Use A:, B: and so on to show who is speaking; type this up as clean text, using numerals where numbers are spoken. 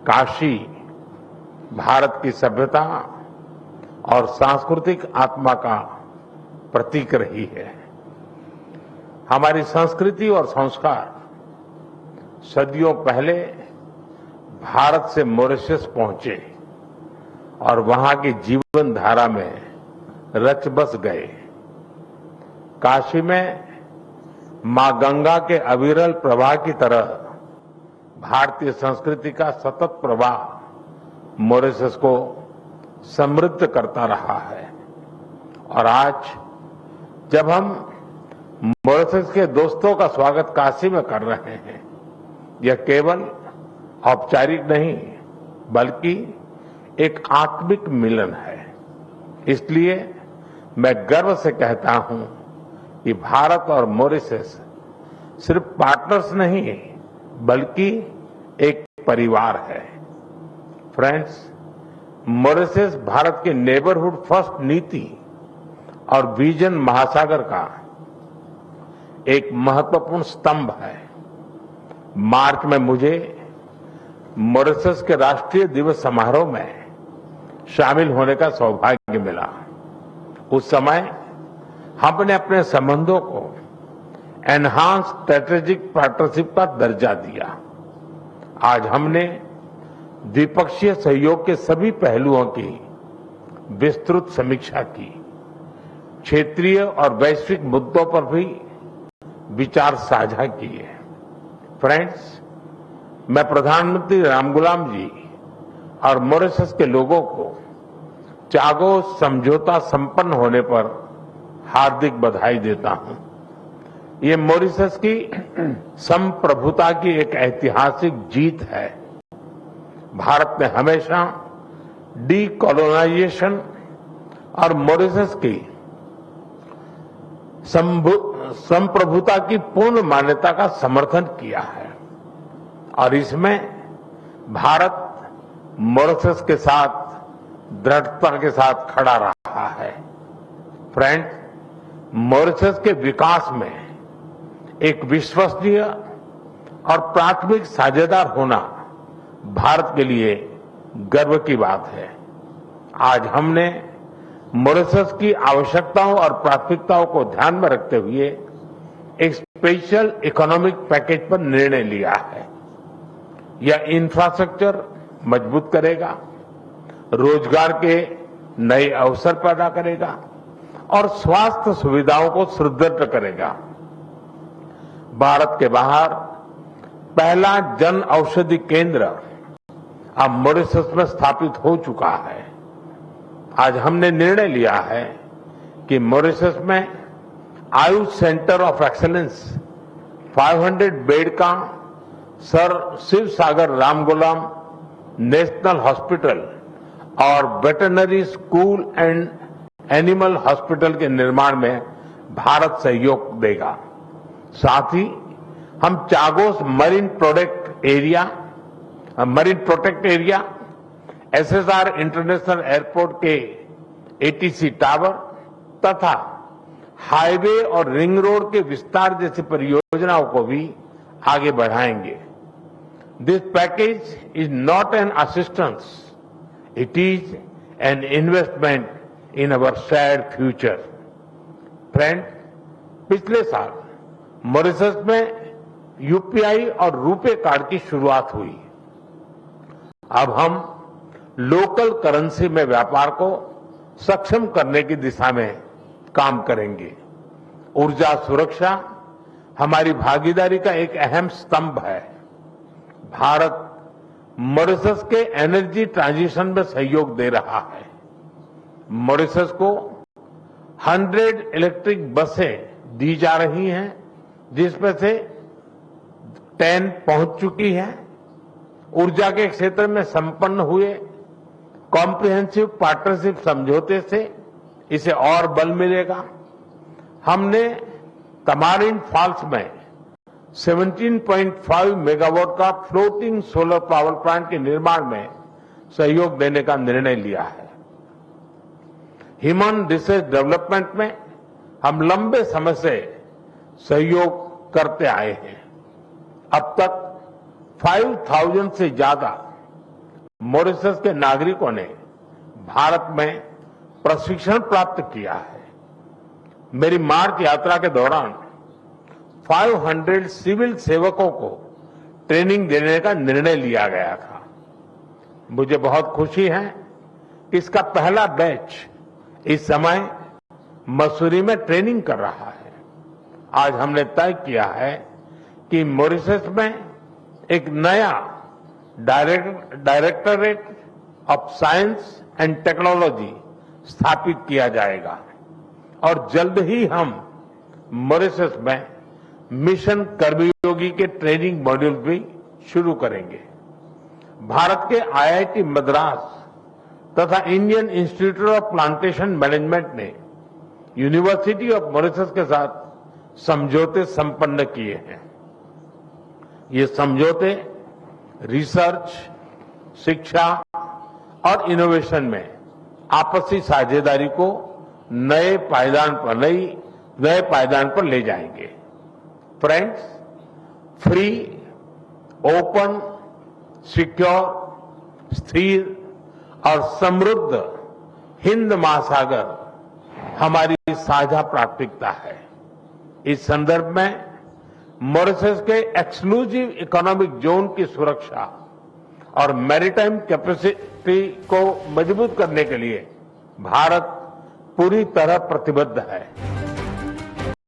A: काशी भारत की सभ्यता और सांस्कृतिक आत्मा का प्रतीक रही है। हमारी संस्कृति और संस्कार सदियों पहले भारत से मॉरिशस पहुंचे और वहां की जीवन धारा में रच बस गए। काशी में मां गंगा के अविरल प्रवाह की तरह भारतीय संस्कृति का सतत प्रवाह मॉरिशस को समृद्ध करता रहा है। और आज जब हम मॉरिशस के दोस्तों का स्वागत काशी में कर रहे हैं, यह केवल औपचारिक नहीं बल्कि एक आत्मिक मिलन है। इसलिए मैं गर्व से कहता हूं कि भारत और मॉरिशस सिर्फ पार्टनर्स नहीं बल्कि एक परिवार है। फ्रेंड्स, मॉरिशस भारत के नेबरहुड फर्स्ट नीति और विजन महासागर का एक महत्वपूर्ण स्तंभ है। मार्च में मुझे मॉरिशस के राष्ट्रीय दिवस समारोह में शामिल होने का सौभाग्य मिला। उस समय हमने अपने संबंधों को एनहांस स्ट्रेटेजिक पार्टनरशिप का दर्जा दिया। आज हमने द्विपक्षीय सहयोग के सभी पहलुओं की विस्तृत समीक्षा की। क्षेत्रीय और वैश्विक मुद्दों पर भी विचार साझा किए। फ्रेंड्स, मैं प्रधानमंत्री रामगुलाम जी और मॉरिशस के लोगों को चागोस समझौता संपन्न होने पर हार्दिक बधाई देता हूं। ये मॉरिशस की संप्रभुता की एक ऐतिहासिक जीत है। भारत ने हमेशा डीकोलोनाइजेशन और मॉरिशस की संप्रभुता की पूर्ण मान्यता का समर्थन किया है और इसमें भारत मॉरिशस के साथ दृढ़ता के साथ खड़ा रहा है। फ्रेंड्स, मॉरिशस के विकास में एक विश्वसनीय और प्राथमिक साझेदार होना भारत के लिए गर्व की बात है। आज हमने मॉरिशस की आवश्यकताओं और प्राथमिकताओं को ध्यान में रखते हुए एक स्पेशल इकोनॉमिक पैकेज पर निर्णय लिया है। यह इंफ्रास्ट्रक्चर मजबूत करेगा, रोजगार के नए अवसर पैदा करेगा और स्वास्थ्य सुविधाओं को सुदृढ़ करेगा। भारत के बाहर पहला जन औषधि केंद्र अब मॉरिशस में स्थापित हो चुका है। आज हमने निर्णय लिया है कि मॉरिशस में Ayush centre of excellence 500 bed का सर शिव सागर रामगुलाम नेशनल हॉस्पिटल और veterinary school and animal hospital के निर्माण में भारत सहयोग देगा। साथ ही हम Chagos marine protect area, SSR international airport के एटीसी टावर तथा हाईवे और रिंग रोड के विस्तार जैसी परियोजनाओं को भी आगे बढ़ाएंगे। This package is not an assistance, it is an investment in our shared future. Friend, पिछले साल मॉरिशस में यूपीआई और रुपे कार्ड की शुरुआत हुई। अब हम लोकल करेंसी में व्यापार को सक्षम करने की दिशा में काम करेंगे। ऊर्जा सुरक्षा हमारी भागीदारी का एक अहम स्तंभ है। भारत मॉरिशस के एनर्जी ट्रांजिशन में सहयोग दे रहा है। मॉरिशस को 100 इलेक्ट्रिक बसें दी जा रही हैं, जिसमें से 10 पहुंच चुकी हैं। ऊर्जा के क्षेत्र में संपन्न हुए कॉम्प्रिहेंसिव पार्टनरशिप समझौते से इसे और बल मिलेगा। हमने तमारिन फॉल्स में 17.5 मेगावाट का फ्लोटिंग सोलर पावर प्लांट के निर्माण में सहयोग देने का निर्णय लिया है। ह्यूमन रिसोर्स डेवलपमेंट में हम लंबे समय से सहयोग करते आए हैं। अब तक 5,000 से ज्यादा मॉरिशस के नागरिकों ने भारत में प्रशिक्षण प्राप्त किया है। मेरी मार्च यात्रा के दौरान 500 सिविल सेवकों को ट्रेनिंग देने का निर्णय लिया गया था। मुझे बहुत खुशी है कि इसका पहला बैच इस समय मसूरी में ट्रेनिंग कर रहा है। आज हमने तय किया है कि मॉरिशस में एक नया directorate of science and technology स्थापित किया जाएगा और जल्द ही हम मॉरिशस में मिशन कर्मयोगी के ट्रेनिंग मॉड्यूल भी शुरू करेंगे। भारत के आईआईटी मद्रास तथा Indian institute of plantation management ने यूनिवर्सिटी ऑफ मॉरिशस के साथ समझौते संपन्न किए हैं। ये समझौते रिसर्च, शिक्षा और इनोवेशन में आपसी साझेदारी को नए पायदान पर ले जाएंगे। फ्रेंड्स, फ्री, ओपन, सिक्योर, स्थिर और समृद्ध हिंद महासागर हमारी साझा प्राथमिकता है। इस संदर्भ में मॉरिशस के एक्सक्लूसिव इकोनॉमिक जोन की सुरक्षा और मैरीटाइम कैपेसिटी को मजबूत करने के लिए भारत पूरी तरह प्रतिबद्ध है।